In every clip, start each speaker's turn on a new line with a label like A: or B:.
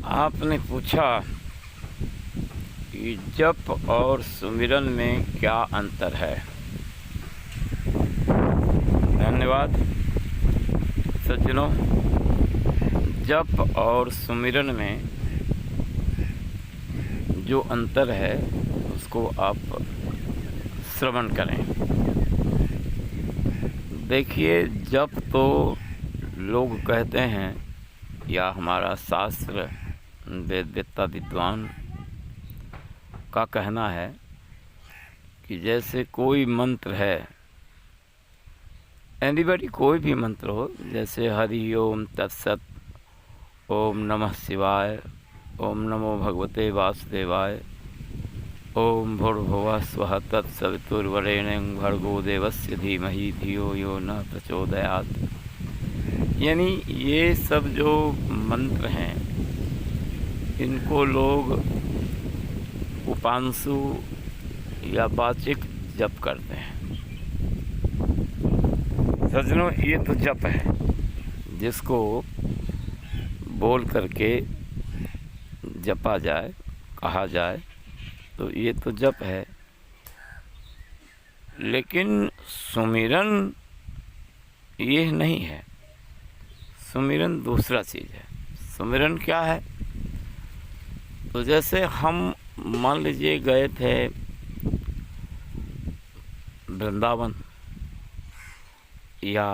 A: आपने पूछा कि जप और सुमिरन में क्या अंतर है। धन्यवाद सज्जनों। जप और सुमिरन में जो अंतर है उसको आप श्रवण करें। देखिए, जप तो लोग कहते हैं या हमारा शास्त्र वेदवेत्ता विद्वान का कहना है कि जैसे कोई मंत्र है, एनीबॉडी कोई भी मंत्र हो, जैसे हरि ओम तत्सत, ओम नमः शिवाय, ओम नमो भगवते वासुदेवाय, ओम भूर्भुवः स्वः तत्सवितुर्वरेण्यं भर्गो देवस्य धीमहि धियो यो न प्रचोदयात्। यानी ये सब जो मंत्र हैं इनको लोग उपांशु या वाचिक जप करते हैं। सज्जनों, ये तो जप है जिसको बोल करके जपा जाए, कहा जाए, तो ये तो जप है। लेकिन सुमिरन ये नहीं है। सुमिरन दूसरा चीज़ है। सुमिरन क्या है? तो जैसे हम मान लीजिए गए थे वृंदावन या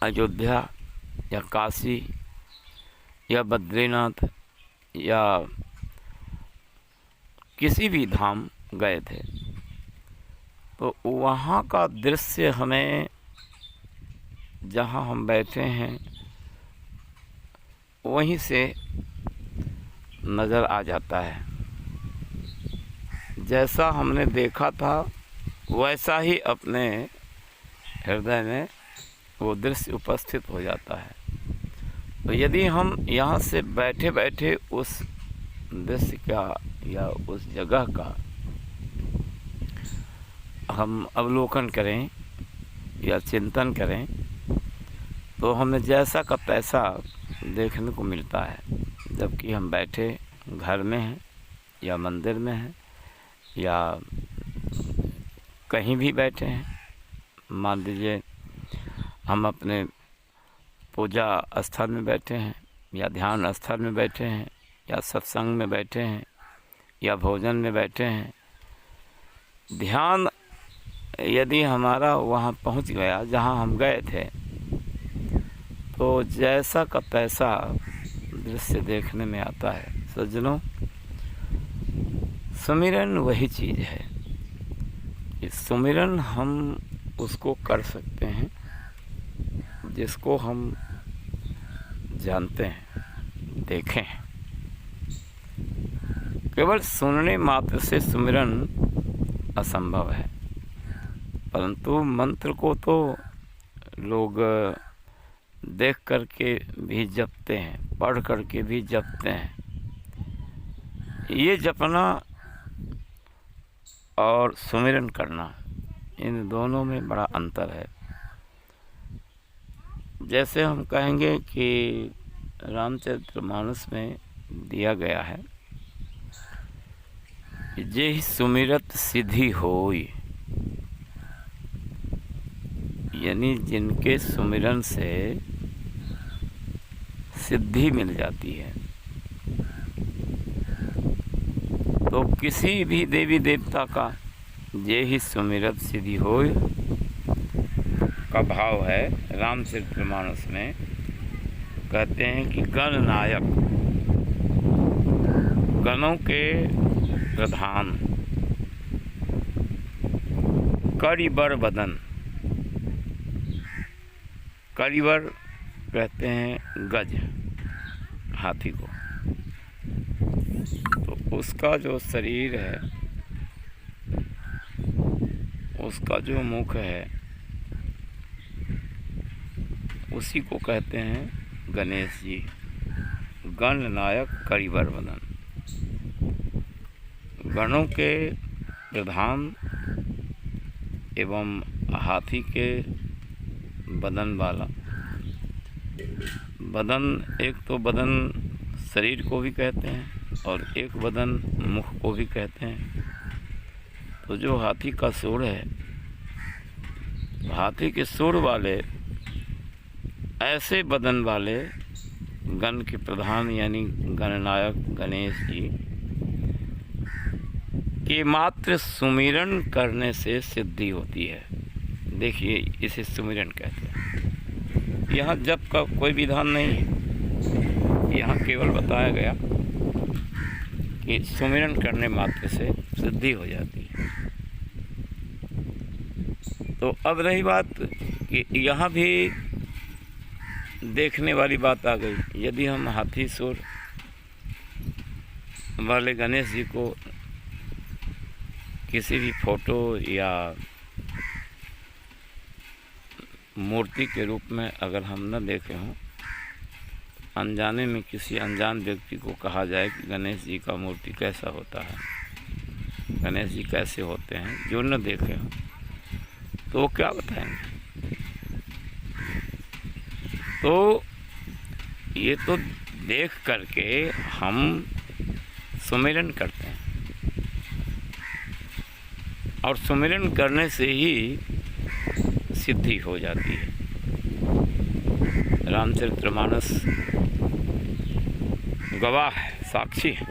A: अयोध्या या काशी या बद्रीनाथ या किसी भी धाम गए थे, तो वहाँ का दृश्य हमें, जहाँ हम बैठे हैं वहीं से नज़र आ जाता है। जैसा हमने देखा था वैसा ही अपने हृदय में वो दृश्य उपस्थित हो जाता है। तो यदि हम यहाँ से बैठे बैठे उस दृश्य का या उस जगह का हम अवलोकन करें या चिंतन करें, तो हमें जैसा का तैसा देखने को मिलता है। जबकि हम बैठे घर में हैं या मंदिर में हैं या कहीं भी बैठे हैं, मान लीजिए हम अपने पूजा स्थल में बैठे हैं या ध्यान स्थल में बैठे हैं या सत्संग में बैठे हैं या भोजन में बैठे हैं, ध्यान यदि हमारा वहाँ पहुँच गया जहाँ हम गए थे, तो जैसा का तैसा दृश्य देखने में आता है। सज्जनों, सुमिरन वही चीज़ है। इस सुमिरन हम उसको कर सकते हैं जिसको हम जानते हैं, देखें हैं। केवल सुनने मात्र से सुमिरन असंभव है, परंतु मंत्र को तो लोग देख करके भी जपते हैं, पढ़ करके भी जपते हैं। ये जपना और सुमिरन करना, इन दोनों में बड़ा अंतर है। जैसे हम कहेंगे कि रामचरितमानस में दिया गया है, जे सुमिरत सिद्धि होई, यानी जिनके सुमिरन से सिद्धि मिल जाती है। तो किसी भी देवी देवता का जे ही सुमिरत सिद्धि होय का भाव है। रामचरितमानस में कहते हैं कि गण नायक, गणों के प्रधान, करिबर बदन, करिबर कहते हैं गज, हाथी को। तो उसका जो शरीर है, उसका जो मुख है, उसी को कहते हैं गणेश जी। गण नायक करिबर बदन, गणों के प्रधान एवं हाथी के बदन वाला। बदन, एक तो बदन शरीर को भी कहते हैं और एक बदन मुख को भी कहते हैं। तो जो हाथी का सूंड है, हाथी के सूंड वाले ऐसे बदन वाले गण के प्रधान यानी गणनायक गणेश जी के मात्र सुमिरन करने से सिद्धि होती है। देखिए, इसे सुमिरन कहते हैं। यहाँ जप का कोई विधान नहीं है, यहाँ केवल बताया गया कि सुमिरन करने मात्र से सिद्धि हो जाती है। तो अब रही बात कि यहाँ भी देखने वाली बात आ गई। यदि हम हाथी सूंड वाले गणेश जी को किसी भी फोटो या मूर्ति के रूप में अगर हम न देखे हों, अनजाने में किसी अनजान व्यक्ति को कहा जाए कि गणेश जी का मूर्ति कैसा होता है, गणेश जी कैसे होते हैं, जो न देखे हों, तो वो क्या बताएंगे? तो ये तो देख करके हम सुमिरन करते हैं और सुमिरन करने से ही सिद्धि हो जाती है। रामचरितमानस गवाह है, साक्षी है।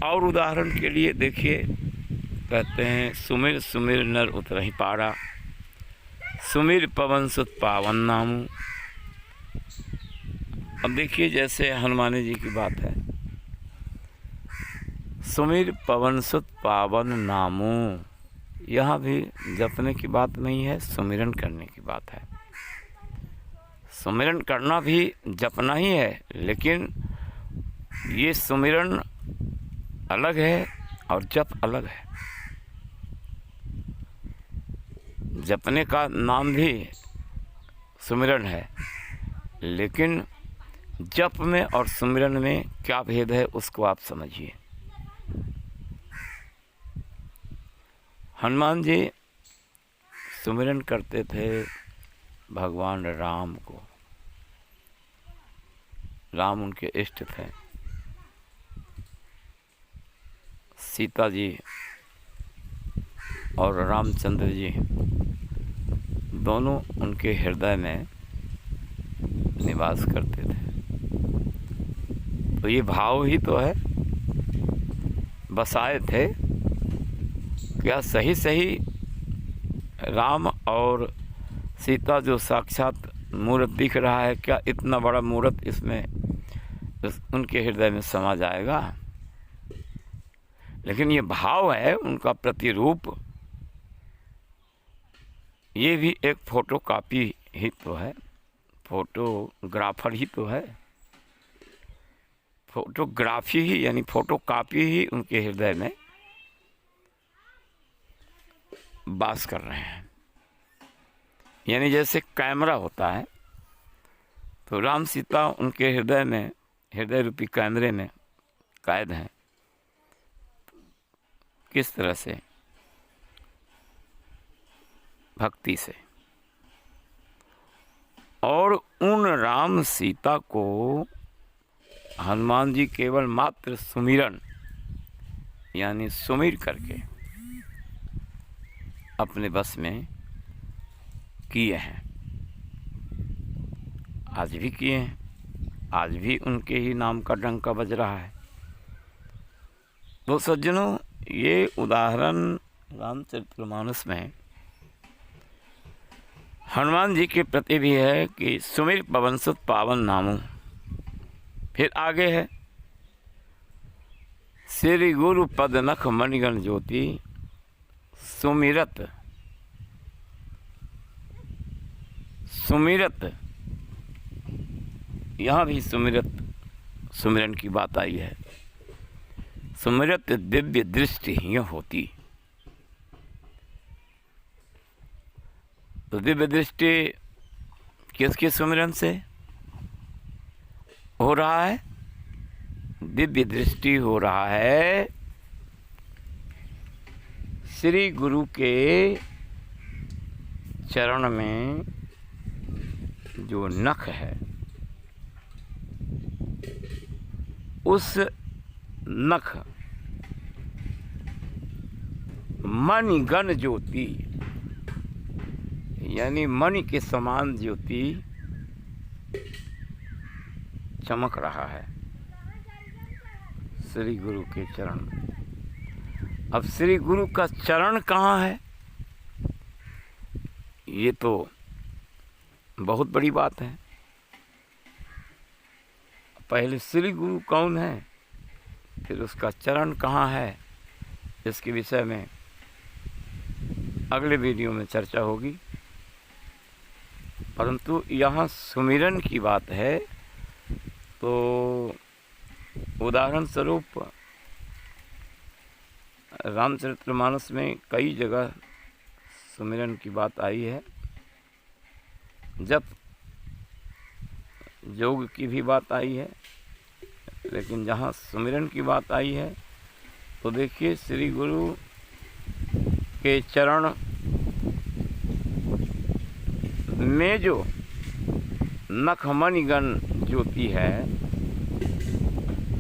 A: और उदाहरण के लिए देखिए, कहते हैं सुमिर सुमिर नर उतरहि पारा, सुमिर पवन सुत पावन नामू। अब देखिए, जैसे हनुमान जी की बात है, सुमिर पवन सुत पावन नामू, यहाँ भी जपने की बात नहीं है, सुमिरन करने की बात है। सुमिरन करना भी जपना ही है, लेकिन ये सुमिरन अलग है और जप अलग है। जपने का नाम भी सुमिरन है, लेकिन जप में और सुमिरन में क्या भेद है उसको आप समझिए। हनुमान जी सुमिरन करते थे भगवान राम को। राम उनके इष्ट थे। सीता जी और रामचंद्र जी दोनों उनके हृदय में निवास करते थे। तो ये भाव ही तो है, बसाए थे। क्या सही सही राम और सीता जो साक्षात मूर्त दिख रहा है, क्या इतना बड़ा मूर्त इसमें उनके हृदय में समा जाएगा? लेकिन ये भाव है, उनका प्रतिरूप, ये भी एक फोटो कॉपी ही तो है, फोटोग्राफर ही तो है। फोटोग्राफी ही यानी फोटो कॉपी ही उनके हृदय में वास कर रहे हैं। यानी जैसे कैमरा होता है, तो राम सीता उनके हृदय में, हृदय रूपी कैमरे में कैद हैं। किस तरह से? भक्ति से। और उन राम सीता को हनुमान जी केवल मात्र सुमिरन यानी सुमिर करके अपने बस में किए हैं। आज भी किए हैं, आज भी उनके ही नाम का डंका बज रहा है। तो सज्जनों, ये उदाहरण रामचरितमानस में हनुमान जी के प्रति भी है कि सुमिर पवन सुत पावन नामू। फिर आगे है, श्री गुरु पद नख मणिगण ज्योति सुमिरत। सुमिरत, यहाँ भी सुमिरत, सुमिरन की बात आई है। सुमिरत दिव्य दृष्टि ही होती। तो दिव्य दृष्टि किसके सुमिरन से हो रहा है? दिव्य दृष्टि हो रहा है श्री गुरु के चरण में जो नख है, उस नख मणिगण ज्योति, यानी मणि के समान ज्योति चमक रहा है श्री गुरु के चरण। अब श्री गुरु का चरण कहाँ है, ये तो बहुत बड़ी बात है। पहले श्री गुरु कौन है, फिर उसका चरण कहाँ है, इसके विषय में अगले वीडियो में चर्चा होगी। परंतु यहाँ सुमिरन की बात है, तो उदाहरण स्वरूप रामचरितमानस में कई जगह सुमिरन की बात आई है, जप योग की भी बात आई है, लेकिन जहाँ सुमिरन की बात आई है तो देखिए श्री गुरु के चरण में जो नखमणिगण ज्योति है,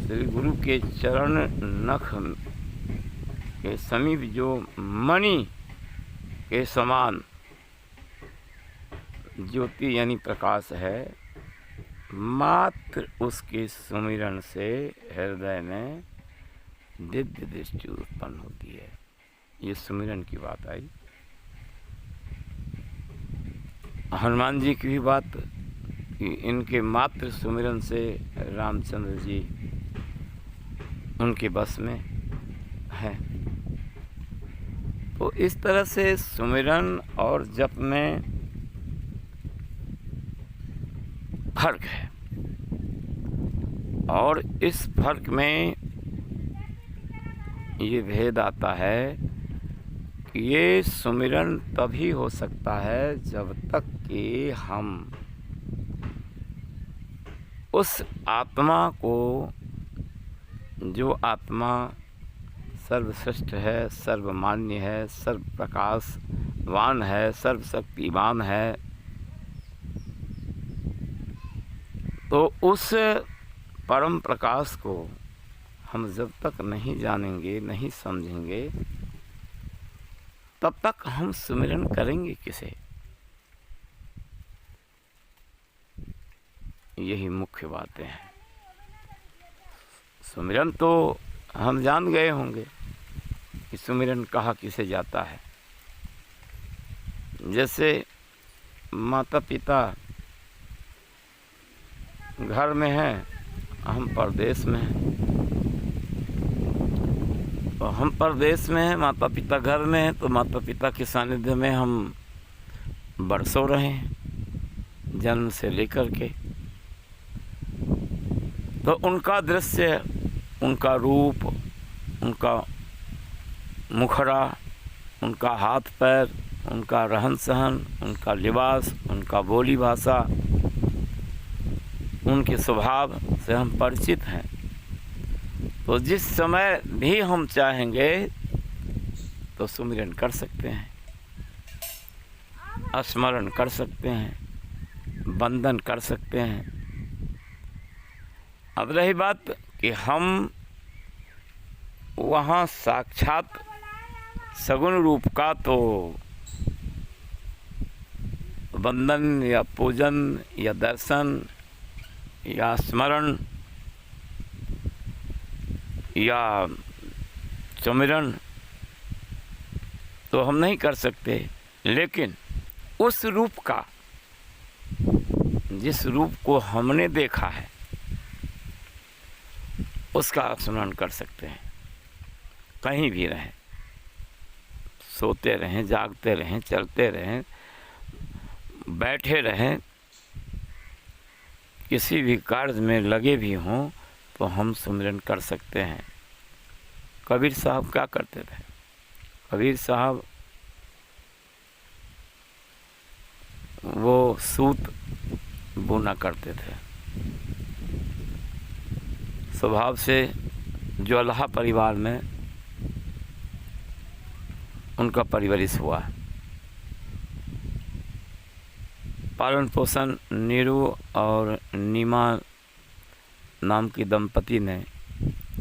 A: श्री गुरु के चरण नख के समीप जो मणि के समान ज्योति यानी प्रकाश है, मात्र उसके सुमिरन से हृदय में दिव्य दृष्टि उत्पन्न होती है। ये सुमिरन की बात आई। हनुमान जी की भी बात कि इनके मात्र सुमिरन से रामचंद्र जी उनके बस में है। तो इस तरह से सुमिरन और जप में फर्क है, और इस फर्क में ये भेद आता है कि ये सुमिरन तभी हो सकता है जब तक कि हम उस आत्मा को, जो आत्मा सर्वश्रेष्ठ है, सर्वमान्य है, सर्व प्रकाशवान है, सर्वशक्तिवान है, तो उस परम प्रकाश को हम जब तक नहीं जानेंगे, नहीं समझेंगे, तब तक हम सुमिरन करेंगे किसे। यही मुख्य बातें हैं। सुमिरन तो हम जान गए होंगे कि सुमिरन कहाँ किसे जाता है। जैसे माता पिता घर में हैं, हम परदेश में हैं, तो हम परदेश में हैं, माता पिता घर में हैं, तो माता पिता के सानिध्य में हम बरसों रहे हैं जन्म से लेकर के। तो उनका दृश्य, उनका रूप, उनका मुखड़ा, उनका हाथ पैर, उनका रहन सहन, उनका लिबास, उनका बोली भाषा, उनके स्वभाव से हम परिचित हैं। तो जिस समय भी हम चाहेंगे तो सुमिरन कर सकते हैं, स्मरण कर सकते हैं, वंदन कर सकते हैं। अब रही बात कि हम वहाँ साक्षात सगुण रूप का तो वंदन या पूजन या दर्शन या स्मरण या सुमिरन तो हम नहीं कर सकते, लेकिन उस रूप का, जिस रूप को हमने देखा है, उसका स्मरण कर सकते हैं। कहीं भी रहें, सोते रहें, जागते रहें, चलते रहें, बैठे रहें, किसी भी कार्य में लगे भी हों, तो हम सुमिरन कर सकते हैं। कबीर साहब क्या करते थे? कबीर साहब वो सूत बुना करते थे। स्वभाव से ज्वाला परिवार में उनका परवरिश हुआ। पालन पोषण नीरू और नीमा नाम की दंपति ने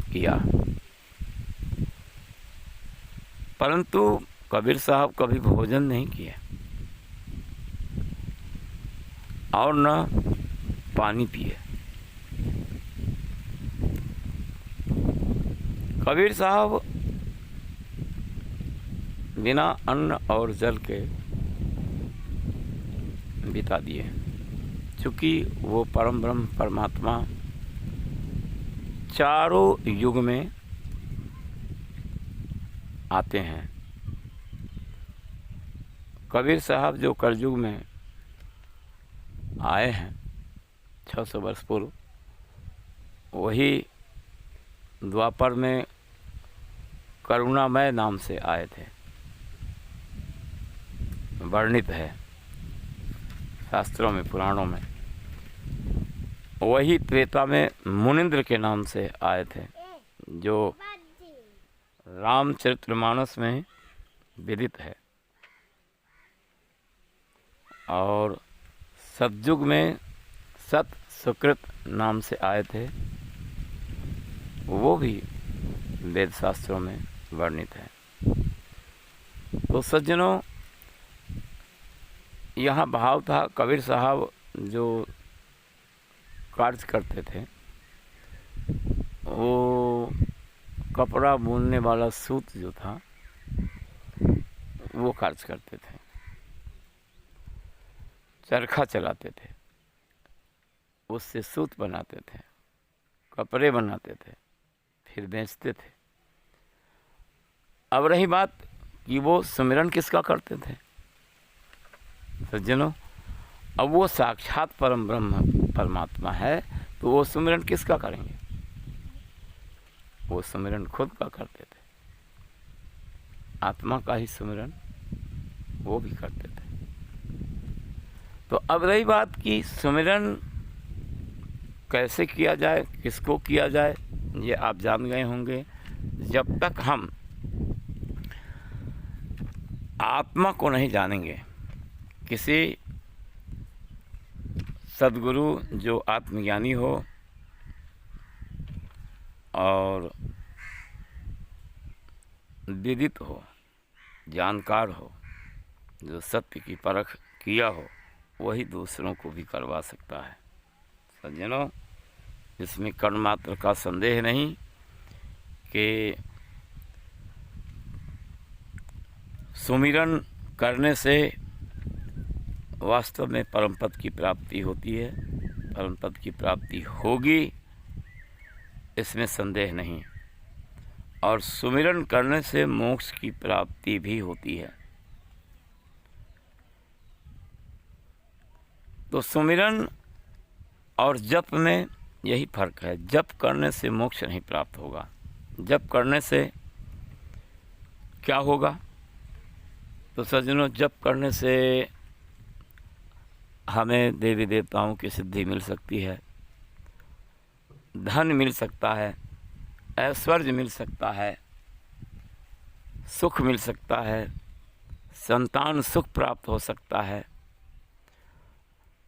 A: किया, परंतु कबीर साहब कभी भोजन नहीं किए और न पानी पिए। कबीर साहब बिना अन्न और जल के बिता दिए, चूँकि वो परम ब्रह्म परमात्मा चारों युग में आते हैं। कबीर साहब जो कलयुग में आए हैं 600 वर्ष पूर्व, वही द्वापर में करुणामय नाम से आए थे, वर्णित है शास्त्रों में, पुराणों में। वही त्रेता में मुनिंद्र के नाम से आए थे, जो रामचरितमानस में विदित है। और सतयुग में सत सुकृत नाम से आए थे, वो भी वेद शास्त्रों में वर्णित है। तो सज्जनों, यहाँ भाव था, कबीर साहब जो कार्य करते थे, वो कपड़ा बुनने वाला सूत जो था वो कार्य करते थे, चरखा चलाते थे, उससे सूत बनाते थे, कपड़े बनाते थे, फिर बेचते थे। अब रही बात कि वो सुमिरन किसका करते थे सज्जनों, अब वो साक्षात परम ब्रह्म परमात्मा है, तो वो सुमिरन किसका करेंगे? वो सुमिरन खुद का करते थे, आत्मा का ही सुमिरन वो भी करते थे। तो अब रही बात कि सुमिरन कैसे किया जाए, किसको किया जाए, ये आप जान गए होंगे। जब तक हम आत्मा को नहीं जानेंगे, किसी सद्गुरु जो आत्मज्ञानी हो और विदित हो, जानकार हो, जो सत्य की परख किया हो, वही दूसरों को भी करवा सकता है। सज्जनों, इसमें कण मात्र का संदेह नहीं कि सुमिरन करने से वास्तव में परम पद की प्राप्ति होती है, परम पद की प्राप्ति होगी, इसमें संदेह नहीं। और सुमिरन करने से मोक्ष की प्राप्ति भी होती है। तो सुमिरन और जप में यही फर्क है। जप करने से मोक्ष नहीं प्राप्त होगा। जप करने से क्या होगा? तो सज्जनों, जप करने से हमें देवी देवताओं की सिद्धि मिल सकती है, धन मिल सकता है, ऐश्वर्य मिल सकता है, सुख मिल सकता है, संतान सुख प्राप्त हो सकता है,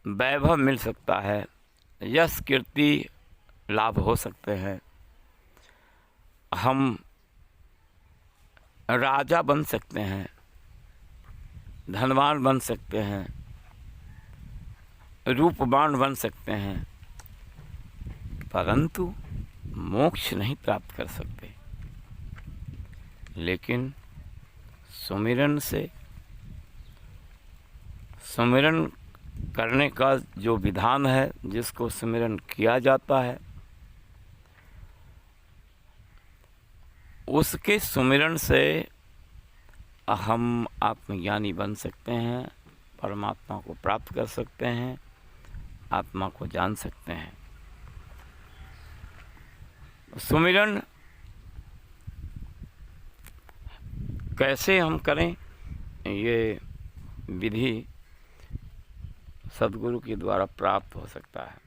A: वैभव मिल सकता है, यश कीर्ति लाभ हो सकते हैं, हम राजा बन सकते हैं, धनवान बन सकते हैं, रूपवान बन सकते हैं, परंतु मोक्ष नहीं प्राप्त कर सकते। लेकिन सुमिरन से, सुमिरन करने का जो विधान है, जिसको सुमिरन किया जाता है, उसके सुमिरन से हम आत्मज्ञानी बन सकते हैं, परमात्मा को प्राप्त कर सकते हैं, आत्मा को जान सकते हैं। सुमिरन कैसे हम करें, ये विधि सद्गुरु के द्वारा प्राप्त हो सकता है।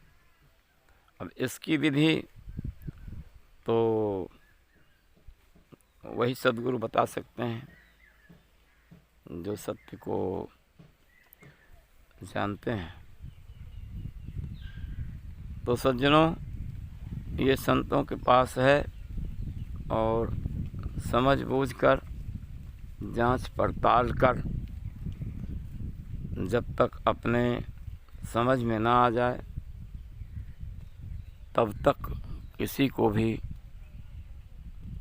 A: अब इसकी विधि तो वही सद्गुरु बता सकते हैं, जो सत्य को जानते हैं। तो सज्जनों, ये संतों के पास है और समझ बूझ कर, जांच पड़ताल कर, जब तक अपने समझ में ना आ जाए तब तक किसी को भी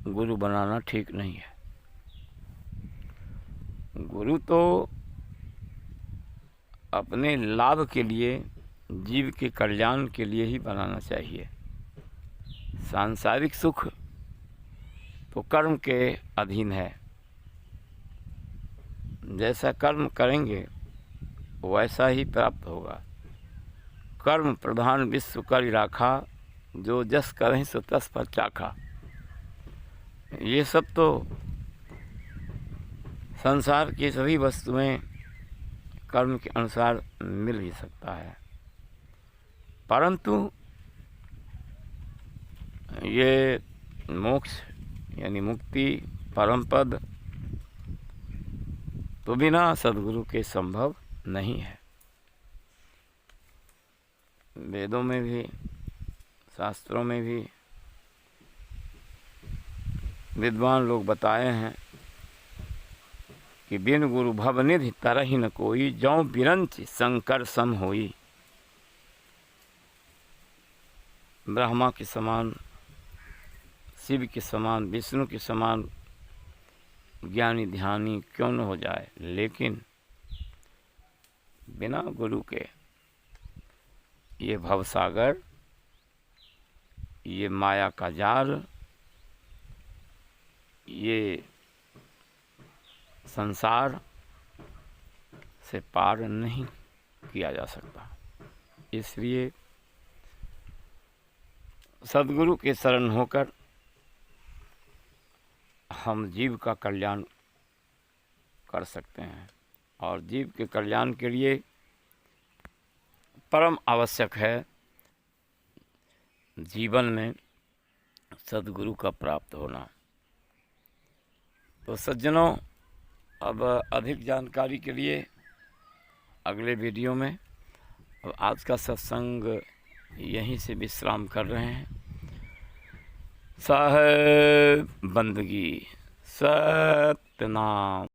A: गुरु बनाना ठीक नहीं है। गुरु तो अपने लाभ के लिए, जीव के कल्याण के लिए ही बनाना चाहिए। सांसारिक सुख तो कर्म के अधीन है। जैसा कर्म करेंगे वैसा ही प्राप्त होगा। कर्म प्रधान विश्व कर राखा, जो जस करें सो तस पर चाखा। ये सब तो संसार की सभी वस्तुएं कर्म के अनुसार मिल ही सकता है, परंतु ये मोक्ष यानी मुक्ति, परम पद तो बिना सद्गुरु के संभव नहीं है। वेदों में भी, शास्त्रों में भी विद्वान लोग बताए हैं कि बिन गुरु भवनिधि तरहि न कोई, जौ बिरंच शंकर सम होई। ब्रह्मा के समान, शिव के समान, विष्णु के समान ज्ञानी ध्यानी क्यों न हो जाए, लेकिन बिना गुरु के ये भवसागर, ये माया का जाल, ये संसार से पार नहीं किया जा सकता। इसलिए सद्गुरु के शरण होकर हम जीव का कल्याण कर सकते हैं, और जीव के कल्याण के लिए परम आवश्यक है जीवन में सद्गुरु का प्राप्त होना। तो सज्जनों, अब अधिक जानकारी के लिए अगले वीडियो में, अब आज का सत्संग यहीं से विश्राम कर रहे हैं। साहेब बंदगी, सत्यनाम।